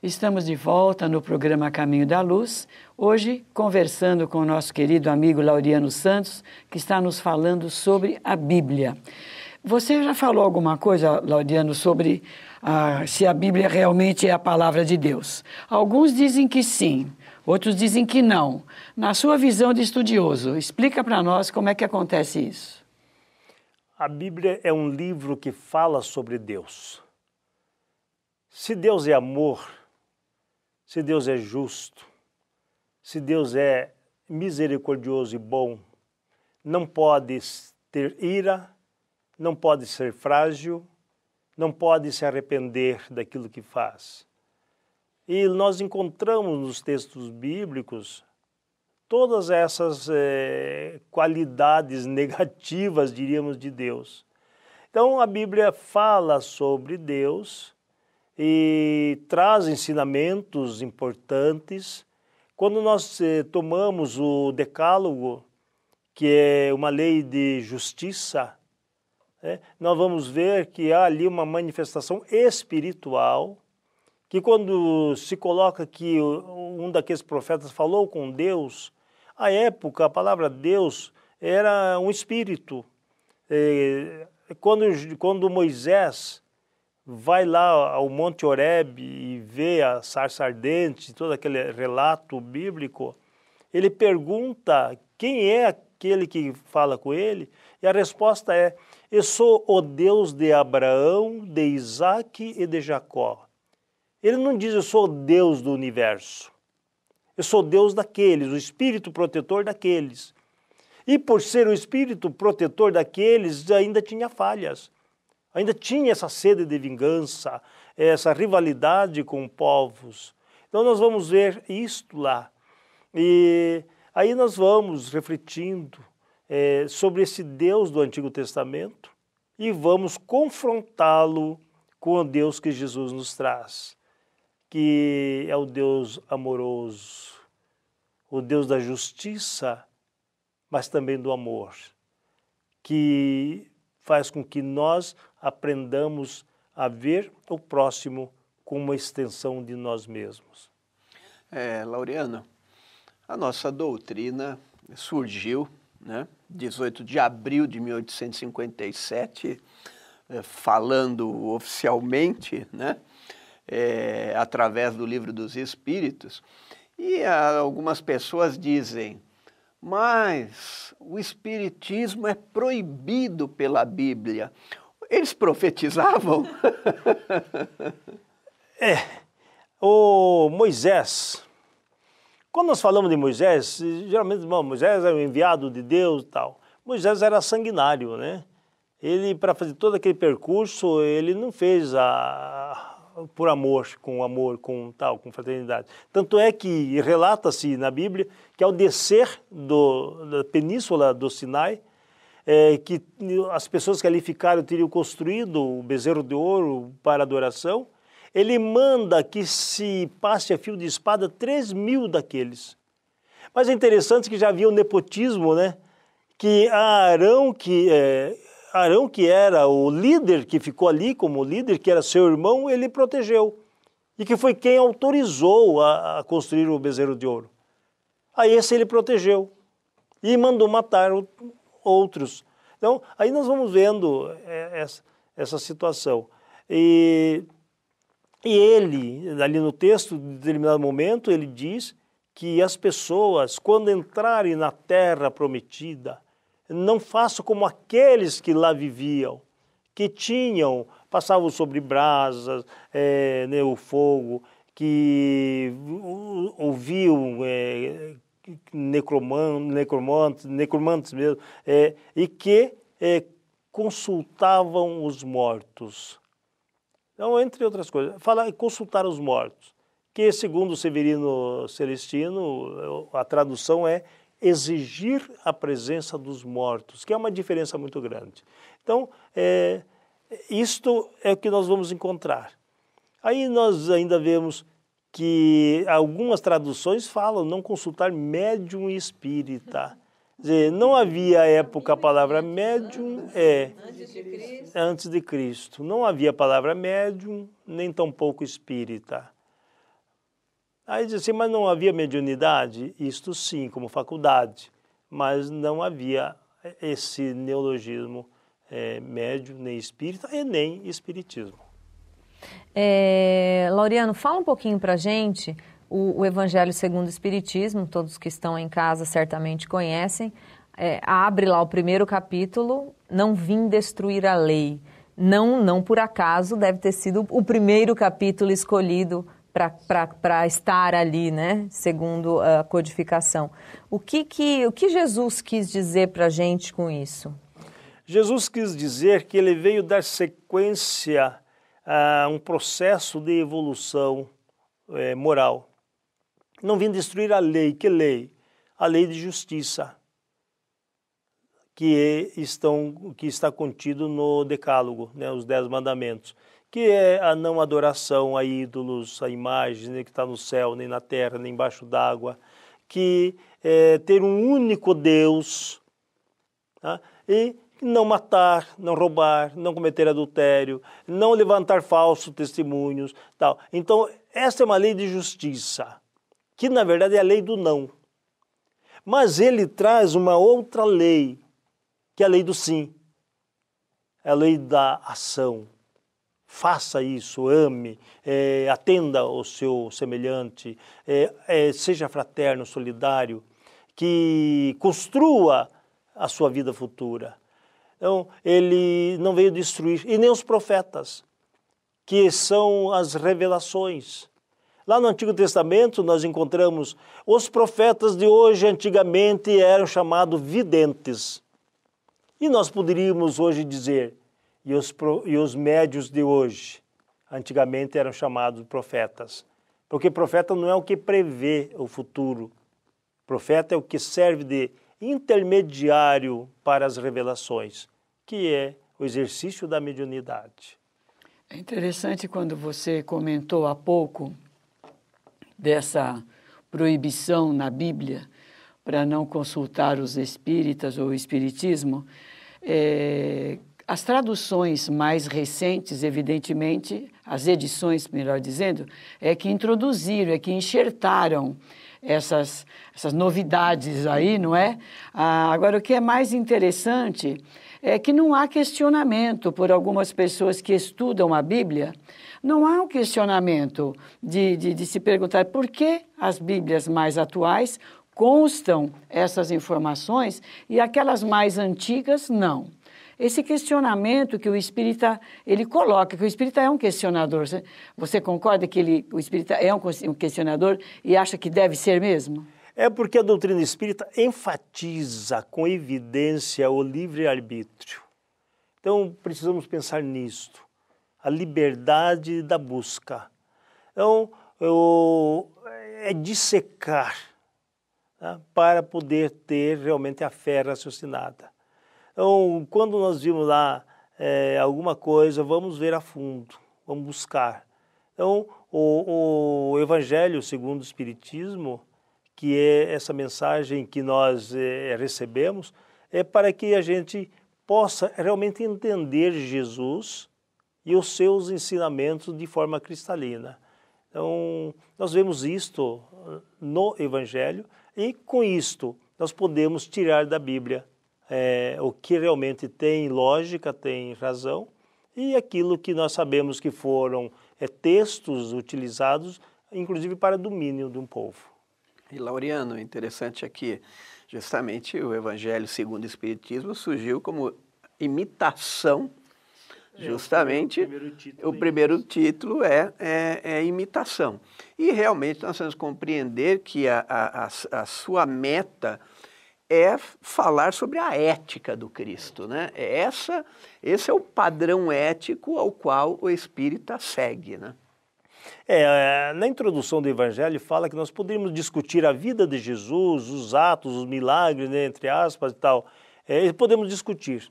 Estamos de volta no programa Caminho da Luz, hoje conversando com o nosso querido amigo Laureano Santos, que está nos falando sobre a Bíblia. Você já falou alguma coisa, Laureano, sobre se a Bíblia realmente é a palavra de Deus? Alguns dizem que sim, outros dizem que não. Na sua visão de estudioso, explica para nós como é que acontece isso. A Bíblia é um livro que fala sobre Deus. Se Deus é amor, se Deus é justo, se Deus é misericordioso e bom, não pode ter ira, não pode ser frágil, não pode se arrepender daquilo que faz. E nós encontramos nos textos bíblicos todas essas qualidades negativas, diríamos, de Deus. Então a Bíblia fala sobre Deus e traz ensinamentos importantes. Quando nós tomamos o Decálogo, que é uma lei de justiça, nós vamos ver que há ali uma manifestação espiritual, que quando se coloca que um daqueles profetas falou com Deus, à época a palavra Deus era um espírito. Quando Moisés vai lá ao Monte Horebe e vê a sarça ardente, todo aquele relato bíblico, ele pergunta quem é aquele que fala com ele, e a resposta é: eu sou o Deus de Abraão, de Isaque e de Jacó. Ele não diz eu sou o Deus do universo, eu sou o Deus daqueles, o Espírito protetor daqueles. E por ser o Espírito protetor daqueles, ainda tinha falhas. Ainda tinha essa sede de vingança, essa rivalidade com povos. Então nós vamos ver isto lá. E aí nós vamos refletindo sobre esse Deus do Antigo Testamento e vamos confrontá-lo com o Deus que Jesus nos traz, que é o Deus amoroso, o Deus da justiça, mas também do amor, que faz com que nós aprendamos a ver o próximo como uma extensão de nós mesmos. Laureano, a nossa doutrina surgiu, 18 de abril de 1857, falando oficialmente, através do Livro dos Espíritos, e algumas pessoas dizem: mas o Espiritismo é proibido pela Bíblia. Eles profetizavam? O Moisés, quando nós falamos de Moisés, geralmente Moisés é o enviado de Deus e tal. Moisés era sanguinário, né? Ele, para fazer todo aquele percurso, ele não fez por amor, com fraternidade. Tanto é que relata-se na Bíblia que ao descer da península do Sinai, que as pessoas que ali ficaram teriam construído o bezerro de ouro para adoração, ele manda que se passe a fio de espada 3.000 daqueles. Mas é interessante que já havia o nepotismo, né? Que Arão, que era o líder, que ficou ali como líder, que era seu irmão, ele protegeu. E que foi quem autorizou a construir o bezerro de ouro. Aí esse ele protegeu e mandou matar outros. Então, aí nós vamos vendo essa situação. E ele, ali no texto, em determinado momento, ele diz que as pessoas, quando entrarem na terra prometida, não façam como aqueles que lá viviam, que passavam sobre brasas, o fogo, que ouviam necromantes mesmo, e que consultavam os mortos. Então, entre outras coisas, consultar os mortos, que segundo o Severino Celestino, a tradução é exigir a presença dos mortos, que é uma diferença muito grande. Então, isto é o que nós vamos encontrar. Aí nós ainda vemos que algumas traduções falam não consultar médium espírita. Quer dizer, não havia à época a palavra médium, antes de Cristo. Não havia a palavra médium, nem tampouco espírita. Aí diz assim, mas não havia mediunidade? Isto sim, como faculdade, mas não havia esse neologismo médium, nem espírita e nem espiritismo. Laureano, fala um pouquinho para a gente o Evangelho segundo o Espiritismo, todos que estão em casa certamente conhecem. Abre lá o primeiro capítulo, não vim destruir a lei. Não por acaso deve ter sido o primeiro capítulo escolhido para estar ali, né? Segundo a codificação. O que Jesus quis dizer para a gente com isso? Jesus quis dizer que ele veio dar sequência a um processo de evolução moral. Não vim destruir a lei. Que lei? A lei de justiça, que está contido no Decálogo, né, os 10 mandamentos, que é a não adoração a ídolos, a imagens, nem que está no céu, nem na terra, nem embaixo d'água, que é ter um único Deus, tá? E não matar, não roubar, não cometer adultério, não levantar falsos testemunhos, tal. Então, essa é uma lei de justiça, que na verdade é a lei do não. Mas ele traz uma outra lei, que é a lei do sim, é a lei da ação. Faça isso, ame, atenda ao seu semelhante, seja fraterno, solidário, que construa a sua vida futura. Então, ele não veio destruir, e nem os profetas, que são as revelações. Lá no Antigo Testamento nós encontramos os profetas de hoje, antigamente eram chamados videntes. E nós poderíamos hoje dizer, e os médios de hoje, antigamente eram chamados profetas. Porque profeta não é o que prevê o futuro. Profeta é o que serve de intermediário para as revelações, que é o exercício da mediunidade. É interessante quando você comentou há pouco dessa proibição na Bíblia para não consultar os espíritas ou o espiritismo. As traduções mais recentes, evidentemente, as edições, melhor dizendo, que introduziram, que enxertaram essas novidades aí, não é? Agora, o que é mais interessante é que não há questionamento por algumas pessoas que estudam a Bíblia, não há um questionamento de se perguntar por que as Bíblias mais atuais constam essas informações e aquelas mais antigas não. Esse questionamento que o espírita ele coloca, que o espírita é um questionador. Você concorda que o espírita é um questionador e acha que deve ser mesmo? É porque a doutrina espírita enfatiza com evidência o livre-arbítrio. Então, precisamos pensar nisto, a liberdade da busca. Então, é dissecar, tá, para poder ter realmente a fé raciocinada. Então, quando nós vimos lá alguma coisa, vamos ver a fundo, vamos buscar. Então, o Evangelho segundo o Espiritismo, que é essa mensagem que nós recebemos, é para que a gente possa realmente entender Jesus e os seus ensinamentos de forma cristalina. Então, nós vemos isto no Evangelho e, com isto, nós podemos tirar da Bíblia o que realmente tem lógica, tem razão, e aquilo que nós sabemos que foram textos utilizados, inclusive para domínio de um povo. E, Laureano, interessante aqui, justamente o Evangelho segundo o Espiritismo surgiu como imitação, justamente, o primeiro título é imitação. E realmente nós temos que compreender que a sua meta é falar sobre a ética do Cristo, né? Esse é o padrão ético ao qual o espírita segue, né? Na introdução do Evangelho fala que nós poderíamos discutir a vida de Jesus, os atos, os milagres, né, entre aspas e tal. Podemos discutir,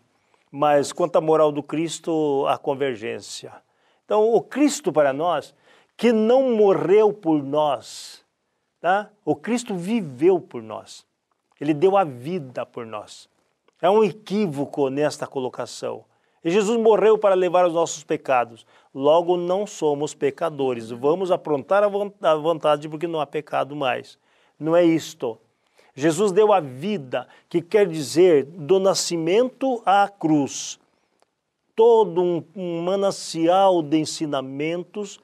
mas quanto à moral do Cristo, a convergência. Então, o Cristo para nós, que não morreu por nós, tá? O Cristo viveu por nós. Ele deu a vida por nós. É um equívoco nesta colocação. E Jesus morreu para levar os nossos pecados. Logo, não somos pecadores. Vamos aprontar a vontade porque não há pecado mais. Não é isto. Jesus deu a vida, que quer dizer do nascimento à cruz. Todo um manancial de ensinamentos,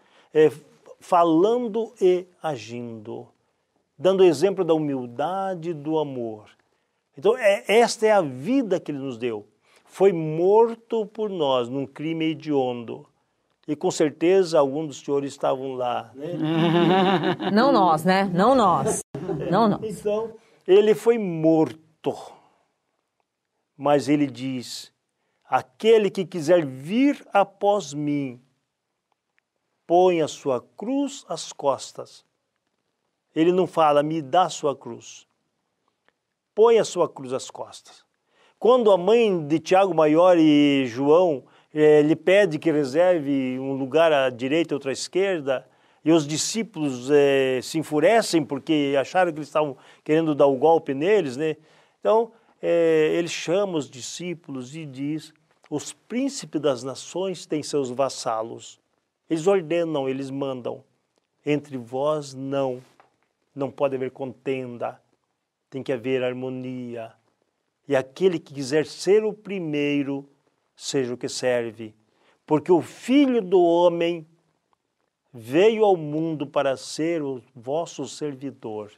falando e agindo. Dando exemplo da humildade e do amor. Então, esta é a vida que Ele nos deu. Foi morto por nós num crime hediondo. E com certeza alguns dos senhores estavam lá, né? Não nós, né? Não nós. Não nós. Então, Ele foi morto. Mas Ele diz, aquele que quiser vir após mim, põe a sua cruz às costas. Ele não fala, me dá a sua cruz. Põe a sua cruz às costas. Quando a mãe de Tiago Maior e João lhe pede que reserve um lugar à direita e outro à esquerda, e os discípulos se enfurecem porque acharam que eles estavam querendo dar o golpe neles, né? Então, ele chama os discípulos e diz, os príncipes das nações têm seus vassalos. Eles ordenam, eles mandam. Entre vós, não pode haver contenda, tem que haver harmonia. E aquele que quiser ser o primeiro, seja o que serve. Porque o Filho do Homem veio ao mundo para ser o vosso servidor.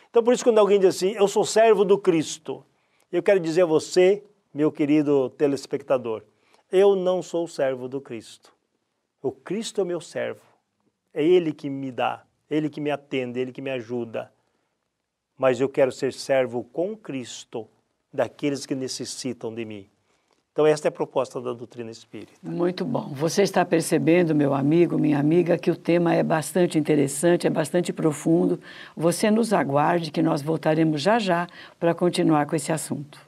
Então, por isso, quando alguém diz assim, eu sou servo do Cristo, eu quero dizer a você, meu querido telespectador, eu não sou servo do Cristo. O Cristo é o meu servo. É Ele que me dá, Ele que me atende, Ele que me ajuda. Mas eu quero ser servo com Cristo, daqueles que necessitam de mim. Então, esta é a proposta da doutrina espírita. Muito bom. Você está percebendo, meu amigo, minha amiga, que o tema é bastante interessante, é bastante profundo. Você nos aguarde que nós voltaremos já para continuar com esse assunto.